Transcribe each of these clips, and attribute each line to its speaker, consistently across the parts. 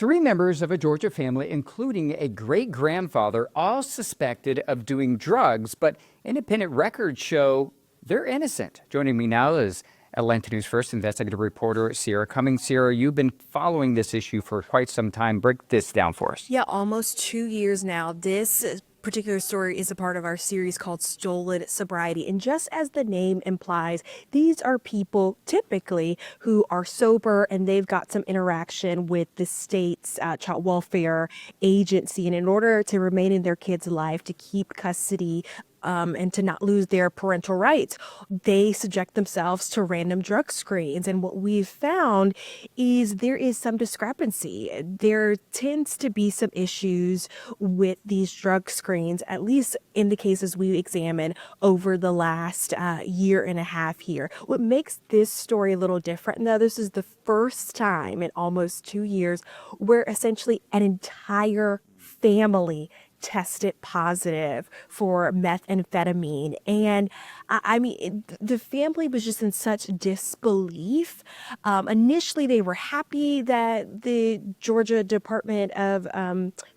Speaker 1: Three members of a Georgia family, including a great-grandfather, all suspected of doing drugs, but independent records show they're innocent. Joining me now is Atlanta News First investigative reporter Ciara Cummings. Ciara, you've been following this issue for quite some time. Break this down for us.
Speaker 2: Yeah, almost 2 years now. This particular story is a part of our series called Stolen Sobriety. And just as the name implies, these are people typically who are sober and they've got some interaction with the state's child welfare agency. And in order to remain in their kid's life, to keep custody and to not lose their parental rights, they subject themselves to random drug screens. And what we've found is there is some discrepancy. There tends to be some issues with these drug screens, at least in the cases we examined over the last year and a half here. What makes this story a little different, though, this is the first time in almost 2 years where essentially an entire family tested positive for methamphetamine. And I mean, the family was just in such disbelief. Initially, they were happy that the Georgia Department of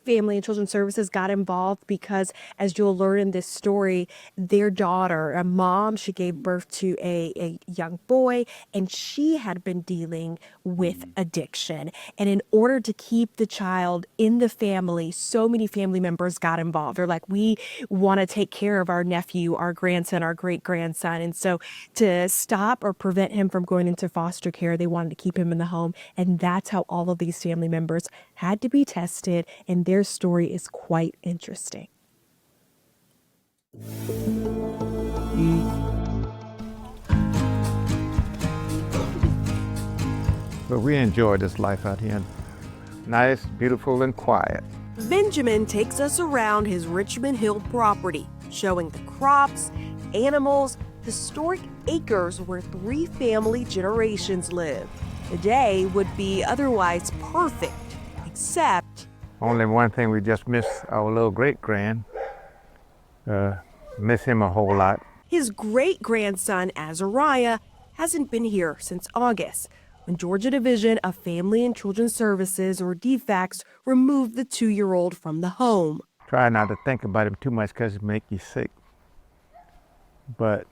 Speaker 2: Family and Children's Services got involved because, as you'll learn in this story, their daughter, a mom, she gave birth to a young boy, and she had been dealing with addiction. And in order to keep the child in the family, so many family members got involved. They're like, we want to take care of our nephew, our grandson, our great-grandson. And so to stop or prevent him from going into foster care, they wanted to keep him in the home. And that's how all of these family members had to be tested. And their story is quite interesting.
Speaker 3: But we enjoy this life out here. Nice, beautiful, and quiet.
Speaker 2: Benjamin takes us around his Richmond Hill property, showing the crops, animals, historic acres where 3 family generations live. The day would be otherwise perfect, except
Speaker 3: Only one thing, we just miss our little great-grand. Miss him a whole lot.
Speaker 2: his great-grandson, Azariah, hasn't been here since August, when Georgia Division of Family and Children's Services, or DFACS, removed the 2-year-old from the home.
Speaker 3: Try not to think about him too much because it make you sick. But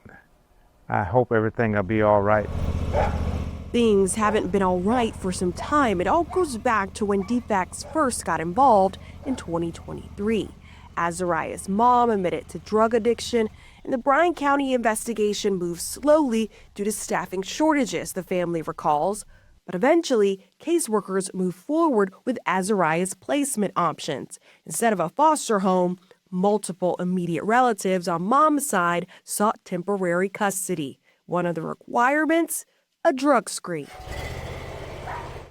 Speaker 3: I hope everything will be all right.
Speaker 2: Things haven't been all right for some time. It all goes back to when DFACS first got involved in 2023. Azariah's mom admitted to drug addiction, and the Bryan County investigation moved slowly due to staffing shortages, the family recalls. But eventually, caseworkers moved forward with Azariah's placement options. Instead of a foster home, multiple immediate relatives on mom's side sought temporary custody. One of the requirements? A drug screen.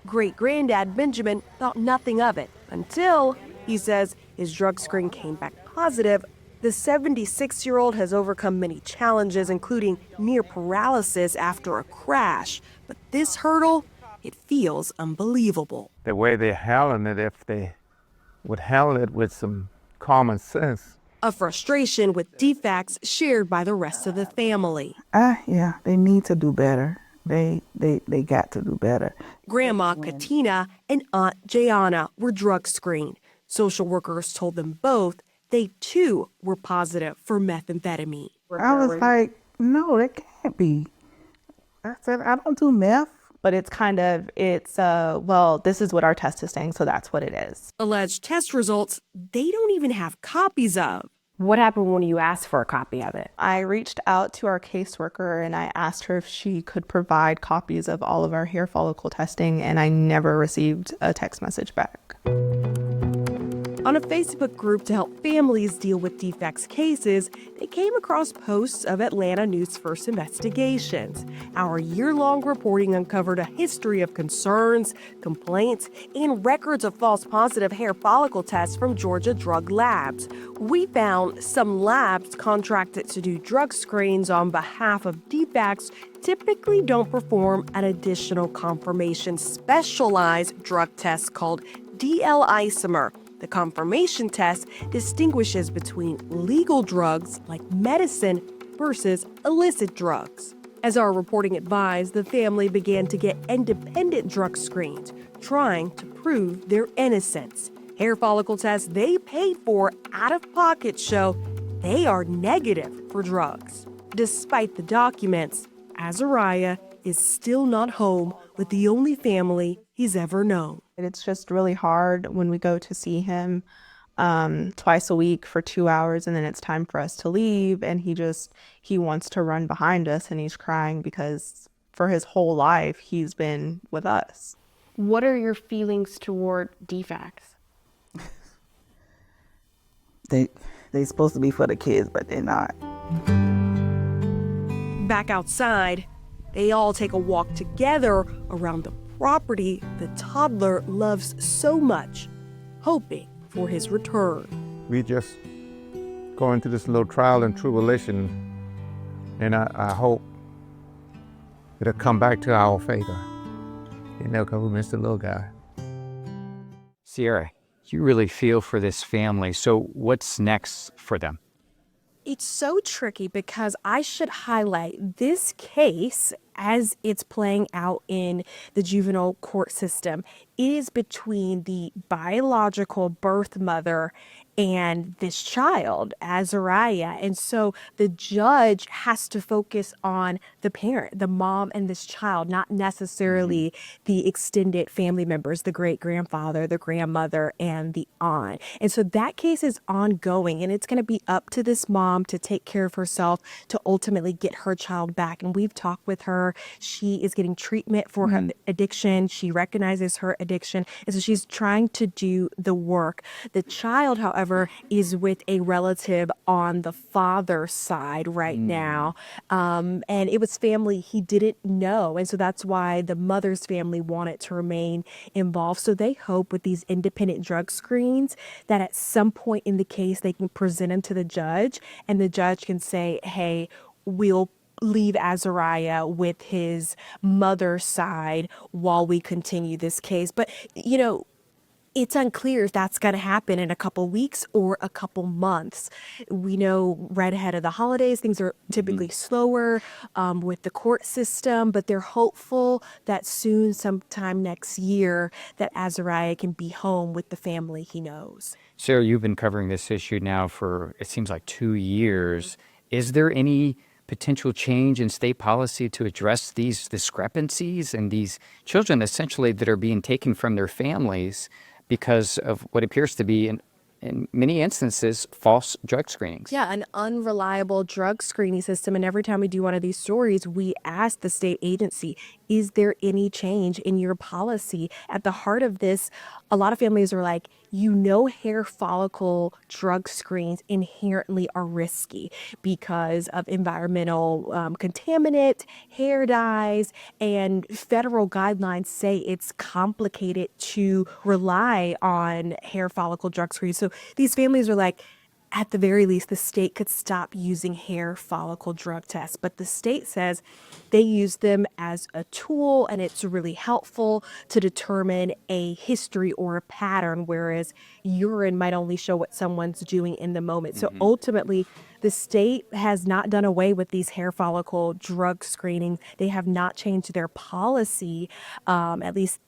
Speaker 2: Great-granddad Benjamin thought nothing of it until, he says, his drug screen came back positive. The 76-year-old has overcome many challenges, including near paralysis after a crash. But this hurdle, it feels unbelievable.
Speaker 3: The way they're handling it, if they would handle it with some common sense.
Speaker 2: A frustration with DFACS shared by the rest of the family.
Speaker 4: Yeah, they need to do better. They got to do better.
Speaker 2: Grandma Katina and Aunt Jayana were drug screened. Social workers told them both they too were positive for methamphetamine.
Speaker 4: I was like, no, that can't be. I said, I don't do meth.
Speaker 5: But it's well, this is what our test is saying, so that's what it is.
Speaker 2: Alleged test results they don't even have copies of.
Speaker 6: What happened when you asked for a copy of it?
Speaker 5: I reached out to our caseworker and I asked her if she could provide copies of all of our hair follicle testing, and I never received a text message back.
Speaker 2: On a Facebook group to help families deal with DFACS cases, they came across posts of Atlanta News First investigations. Our year-long reporting uncovered a history of concerns, complaints, and records of false positive hair follicle tests from Georgia drug labs. We found some labs contracted to do drug screens on behalf of DFACS typically don't perform an additional confirmation specialized drug test called DL-isomer. The confirmation test distinguishes between legal drugs like medicine versus illicit drugs. As our reporting advised, the family began to get independent drug screens, trying to prove their innocence. Hair follicle tests they paid for out of pocket show they are negative for drugs. Despite the documents, Azariah is still not home with the only family he's ever known.
Speaker 5: It's just really hard when we go to see him twice a week for 2 hours, and then it's time for us to leave, and he wants to run behind us, and he's crying because for his whole life he's been with us.
Speaker 6: What are your feelings toward defects?
Speaker 4: They supposed to be for the kids, but they're not.
Speaker 2: Back outside, they all take a walk together around the property the toddler loves so much, hoping for his return.
Speaker 3: We just going through this little trial and tribulation, and I hope it'll come back to our favor. You know, because we missed the little guy.
Speaker 1: Ciara, you really feel for this family. So what's next for them?
Speaker 2: It's so tricky because I should highlight this case as it's playing out in the juvenile court system. It is between the biological birth mother and this child, Azariah. And so the judge has to focus on the parent, the mom and this child, not necessarily the extended family members, the great grandfather, the grandmother, and the aunt. And so that case is ongoing, and it's going to be up to this mom to take care of herself to ultimately get her child back. And we've talked with her. She is getting treatment for her addiction. She recognizes her addiction. And so she's trying to do the work. The child, however, is with a relative on the father's side right now. And it was family he didn't know. And so that's why the mother's family wanted to remain involved. So they hope with these independent drug screens that at some point in the case, they can present them to the judge, and the judge can say, hey, we'll leave Azariah with his mother's side while we continue this case. But, you know, it's unclear if that's going to happen in a couple weeks or a couple months. We know right ahead of the holidays, things are typically slower with the court system, but they're hopeful that soon, sometime next year, that Azariah can be home with the family he knows.
Speaker 1: Ciara, you've been covering this issue now for, it seems like 2 years. Is there any potential change in state policy to address these discrepancies and these children essentially that are being taken from their families because of what appears to be, in many instances, false drug screenings?
Speaker 2: Yeah, an unreliable drug screening system. And every time we do one of these stories, we ask the state agency, is there any change in your policy? At the heart of this, a lot of families are like, you know, hair follicle drug screens inherently are risky because of environmental contaminant, hair dyes, and federal guidelines say it's complicated to rely on hair follicle drug screens. So these families are like, at the very least, the state could stop using hair follicle drug tests. But the state says they use them as a tool, and it's really helpful to determine a history or a pattern, whereas urine might only show what someone's doing in the moment. So ultimately, the state has not done away with these hair follicle drug screening. They have not changed their policy, at least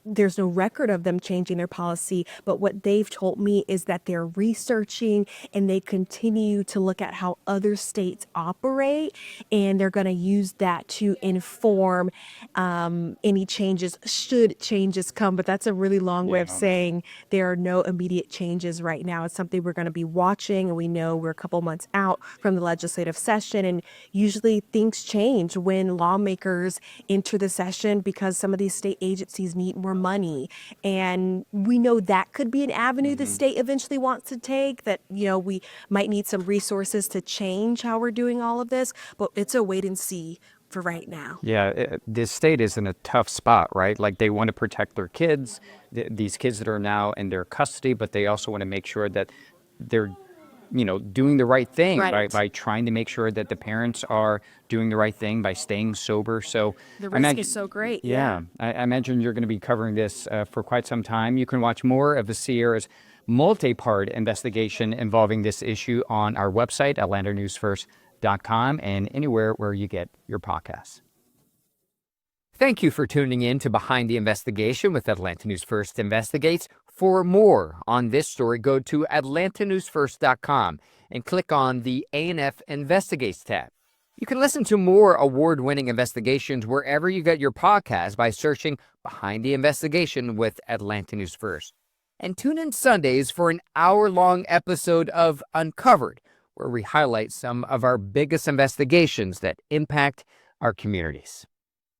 Speaker 2: there's no record of them changing their policy, but what they've told me is that they're researching and they continue to look at how other states operate, and they're going to use that to inform any changes, should changes come. But that's a really long way of saying there are no immediate changes right now. It's something we're going to be watching, and we know we're a couple months out from the legislative session, and usually things change when lawmakers enter the session because some of these state agencies need more money. And we know that could be an avenue the state eventually wants to take, that, you know, we might need some resources to change how we're doing all of this, but it's a wait and see for right now.
Speaker 1: Yeah, this state is in a tough spot, right? Like, they want to protect their kids, these kids that are now in their custody, but they also want to make sure that they're, you know, doing the right thing, right? By trying to make sure that the parents are doing the right thing by staying sober. So
Speaker 2: The risk is so great.
Speaker 1: Yeah, I imagine you're going to be covering this for quite some time. You can watch more of the Ciara's multi-part investigation involving this issue on our website, AtlantaNewsFirst.com. atlantανewsfirst.com and anywhere where you get your podcasts. Thank you for tuning in to Behind the Investigation with Atlanta News First Investigates. For more on this story, go to atlantanewsfirst.com and click on the A&F Investigates tab. You can listen to more award-winning investigations wherever you get your podcasts by searching Behind the Investigation with Atlanta News First. And tune in Sundays for an hour-long episode of Uncovered, where we highlight some of our biggest investigations that impact our communities.